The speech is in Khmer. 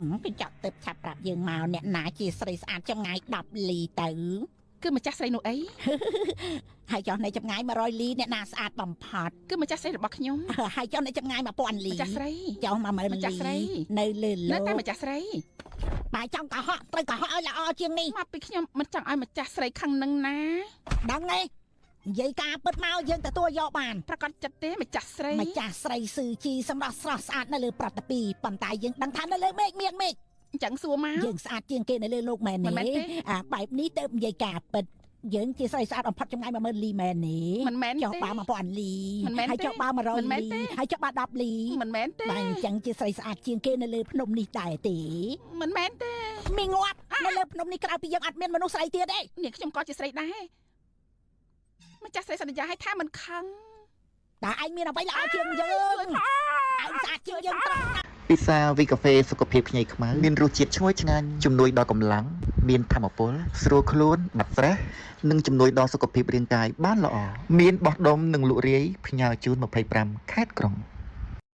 cái chọt tập chạp rạp dương màu nè nã chỉ sấy sạch trong ngày đập lì tử cứ mà chắc say nụ ấy hai chọn này trong ngày mà rồi lì nè nã sạch bầm phật cứ mà chắc say được bọc nhung hai chọn này trong ngày mà toàn lì chắc say cho mà lì nơi lì lô ta mà chắc say bài trong cả họ tôi cả họ là o chiêng đi mà bị nhung mình chẳng ai mà chắc say khăng nâng ná đăng đi vậy ca bớt mau dân từ tôi do bàn ប្រកាសចិត្តទេម្ចាស់ស្រី ម្ចាស់ស្រីស៊ឺជីសម្រាប់ស្រស់ស្អាតនៅលើប្រតិពីប៉ុន្តែយើងដឹងថានៅលើមេឃមានមេឃ អញ្ចឹងសួរមក យើងស្អាតជាងគេនៅលើលោកមែនទេបែបនេះទៅនិយាយការពិតយើងជាស្រីស្អាតបំផុតចម្ងាយ10000លីមែនទេ មិនមែនទេ ចុះបើ1000លី មិនមែនទេ ហើយចុះបើ100លីហើយចុះបើ10លី មិនមែនទេ បាទអញ្ចឹងជាស្រីស្អាតជាងគេនៅលើភ្នំនេះដែរទេ មិនមែនទេ មានងាប់នៅលើភ្នំនេះក្រៅពីយើងអត់មានមនុស្សស្រីទៀតទេ នាងខ្ញុំក៏ជាស្រីដែរម្ចាស់ស្រីសន្យាឲ្យថាមិនខឹង តែឯងមានអ្វីល្អជាងយើងឯងស្អាតជាងយើងត្រង់ ពិសាវីកាហ្វេសុខភាពខ្ញីខ្មៅមានរសជាតិឈ្ងុយឆ្ងាញ់ជំនួយដល់កម្លាំងមានធម៌ពលស្រួលខ្លួនបាត់ស្រេសនិងជំនួយដល់សុខភាពរាងកាយបានល្អមានបោះដុំនិងលក់រាយផ្ញើជូន25ខេត្តក្រុង